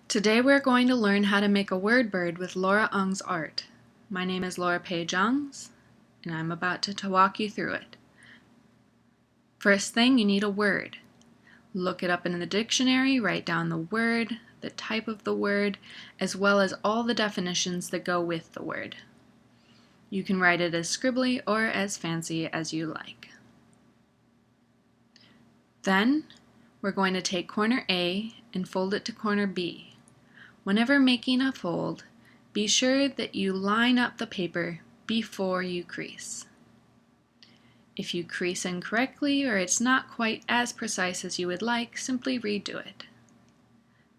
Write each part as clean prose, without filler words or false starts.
Today we're going to learn how to make a word bird with Laura Ungs art. My name is Paige Ungs, and I'm about to walk you through it. First thing, you need a word. Look it up in the dictionary, write down the word, the type of the word, as well as all the definitions that go with the word. You can write it as scribbly or as fancy as you like. Then, we're going to take corner A and fold it to corner B. Whenever making a fold, be sure that you line up the paper before you crease. If you crease incorrectly or it's not quite as precise as you would like, simply redo it.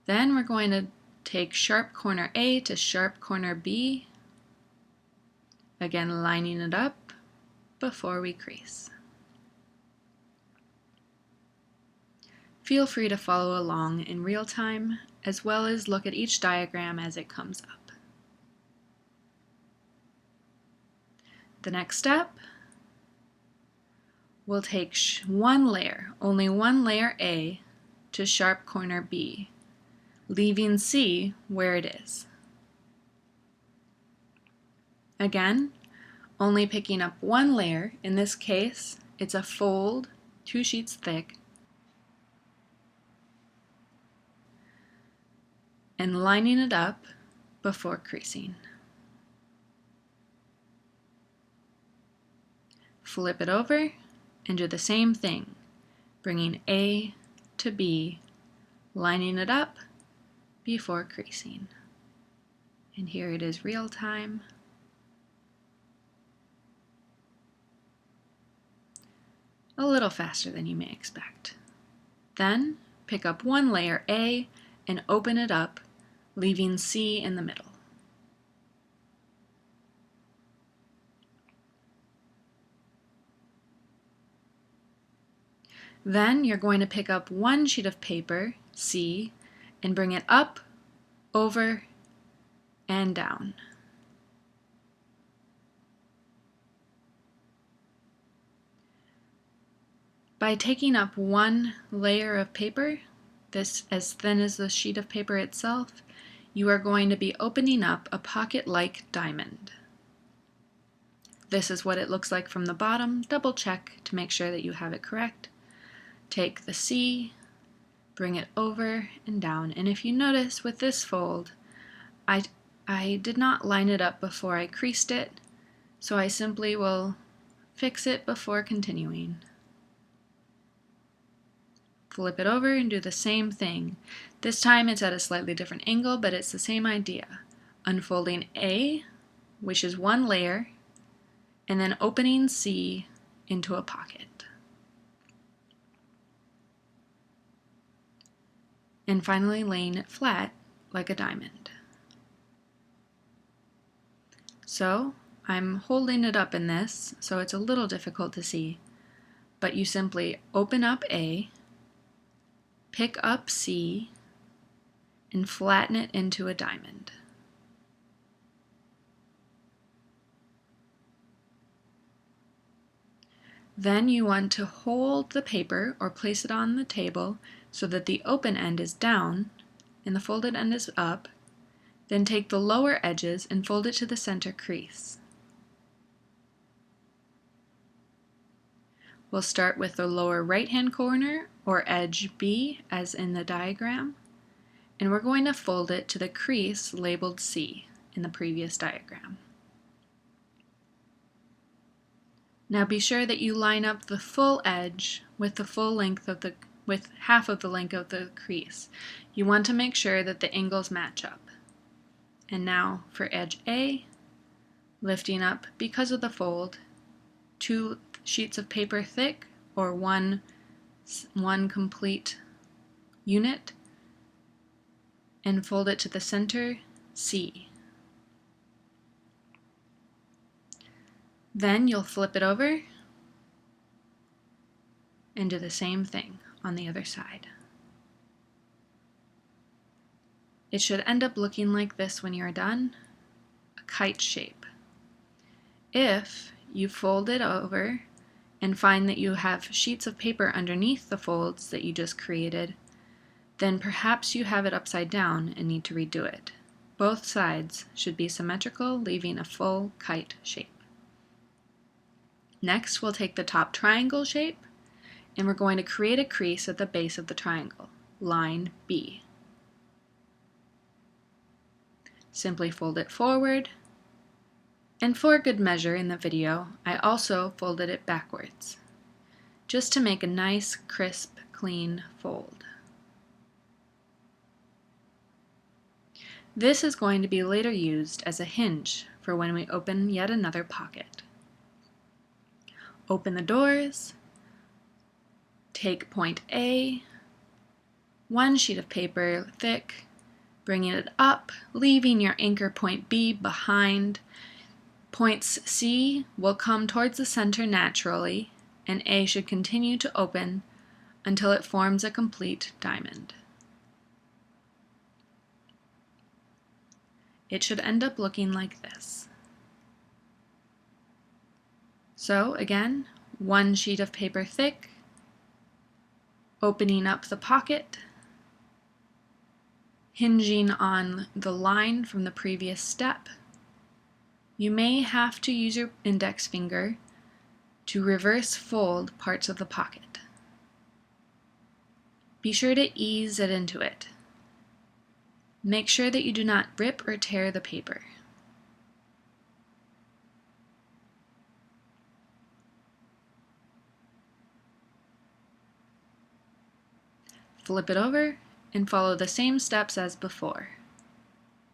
Then we're going to take sharp corner A to sharp corner B, again lining it up before we crease. Feel free to follow along in real time, as well as look at each diagram as it comes up. The next step, we'll take one layer, only one layer A, to sharp corner B, leaving C where it is. Again, only picking up one layer, in this case, it's a fold, 2 sheets thick, and lining it up before creasing. Flip it over and do the same thing, bringing A to B, lining it up before creasing. And here it is real time. A little faster than you may expect. Then pick up one layer A and open it up, leaving C in the middle. Then you're going to pick up one sheet of paper, C, and bring it up, over, and down. By taking up one layer of paper, this as thin as the sheet of paper itself, you are going to be opening up a pocket-like diamond. This is what it looks like from the bottom. Double check to make sure that you have it correct. Take the C, bring it over and down, and if you notice with this fold, I did not line it up before I creased it, so I simply will fix it before continuing. Flip it over and do the same thing. This time it's at a slightly different angle, but it's the same idea. Unfolding A, which is one layer, and then opening C into a pocket. And finally laying it flat like a diamond. So I'm holding it up in this, so it's a little difficult to see, but you simply open up A, pick up C, and flatten it into a diamond. Then you want to hold the paper or place it on the table so that the open end is down and the folded end is up. Then take the lower edges and fold it to the center crease. We'll start with the lower right-hand corner, or edge B, as in the diagram, and we're going to fold it to the crease labeled C in the previous diagram. Now be sure that you line up the full edge with the full length of with half of the length of the crease. You want to make sure that the angles match up. And now for edge A, lifting up because of the fold, 2 sheets of paper thick, or one complete unit, and fold it to the center, C. Then you'll flip it over and do the same thing on the other side. It should end up looking like this when you're done, a kite shape. If you fold it over and find that you have sheets of paper underneath the folds that you just created, then perhaps you have it upside down and need to redo it. Both sides should be symmetrical, leaving a full kite shape. Next, we'll take the top triangle shape, and we're going to create a crease at the base of the triangle, line B. Simply fold it forward, and for good measure in the video, I also folded it backwards, just to make a nice, crisp, clean fold. This is going to be later used as a hinge for when we open yet another pocket. Open the doors, take point A, one sheet of paper thick, bringing it up, leaving your anchor point B behind. Points C will come towards the center naturally, and A should continue to open until it forms a complete diamond. It should end up looking like this. So again, one sheet of paper thick, opening up the pocket, hinging on the line from the previous step. You may have to use your index finger to reverse fold parts of the pocket. Be sure to ease it into it. Make sure that you do not rip or tear the paper. Flip it over and follow the same steps as before.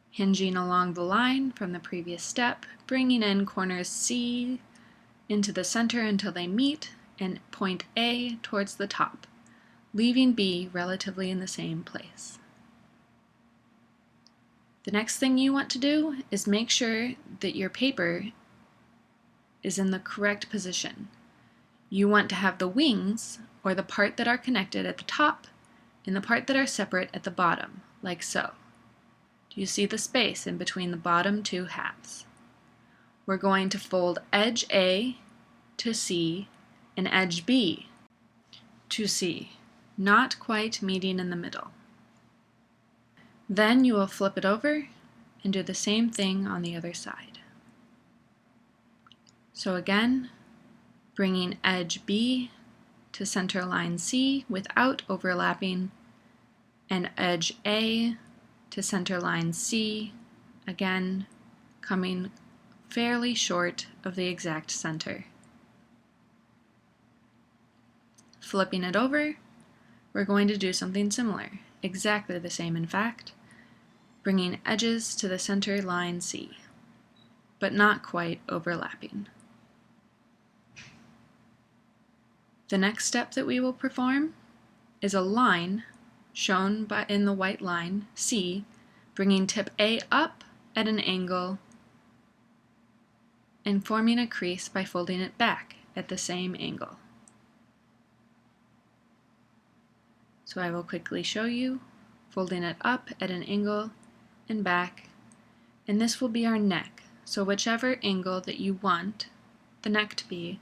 Hinging along the line from the previous step, bringing in corners C into the center until they meet, and point A towards the top, leaving B relatively in the same place. The next thing you want to do is make sure that your paper is in the correct position. You want to have the wings, or the part that are connected, at the top, and the part that are separate at the bottom, like so. Do you see the space in between the bottom two halves? We're going to fold edge A to C and edge B to C, not quite meeting in the middle. Then you will flip it over and do the same thing on the other side. So again, bringing edge B to center line C without overlapping, and edge A to center line C, again coming fairly short of the exact center. Flipping it over, we're going to do something similar, exactly the same in fact, bringing edges to the center line C, but not quite overlapping. The next step that we will perform is a line shown in the white line, C, bringing tip A up at an angle and forming a crease by folding it back at the same angle. So I will quickly show you, folding it up at an angle and back, and this will be our neck. So whichever angle that you want the neck to be,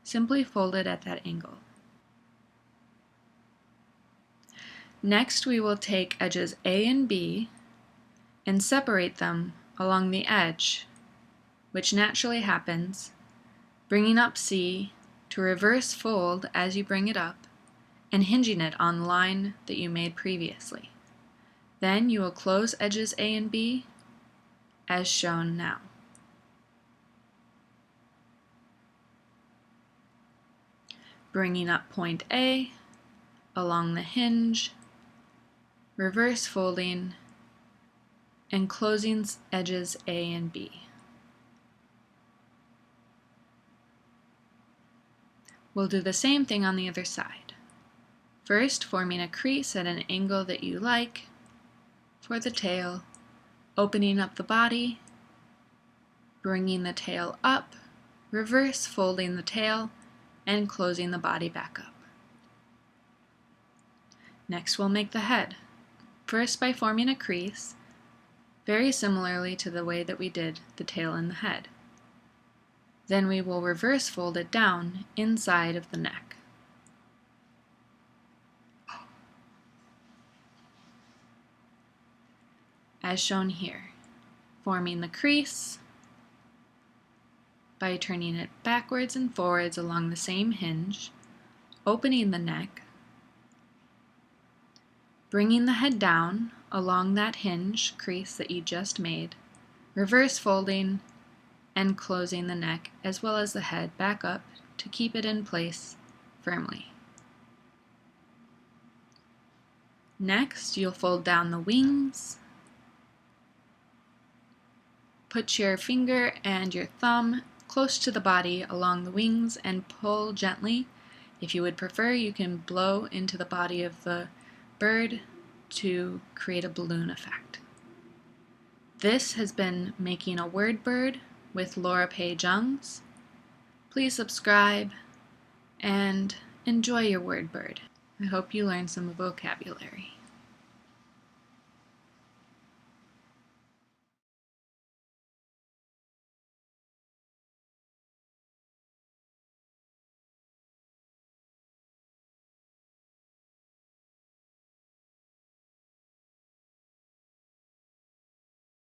simply fold it at that angle. Next, we will take edges A and B and separate them along the edge, which naturally happens, bringing up C to reverse fold as you bring it up and hinging it on the line that you made previously. Then you will close edges A and B as shown now. Bringing up point A along the hinge, reverse folding, and closing edges A and B. We'll do the same thing on the other side. First, forming a crease at an angle that you like for the tail, opening up the body, bringing the tail up, reverse folding the tail, and closing the body back up. Next, we'll make the head. First, by forming a crease, very similarly to the way that we did the tail and the head. Then we will reverse fold it down inside of the neck. as shown here, forming the crease by turning it backwards and forwards along the same hinge, opening the neck, bringing the head down along that hinge crease that you just made, reverse folding and closing the neck as well as the head back up to keep it in place firmly. Next, you'll fold down the wings. Put your finger and your thumb close to the body along the wings and pull gently. If you would prefer, you can blow into the body of the bird to create a balloon effect. This has been Making a Word Bird with Paige Ungs. Please subscribe and enjoy your word bird. I hope you learned some vocabulary.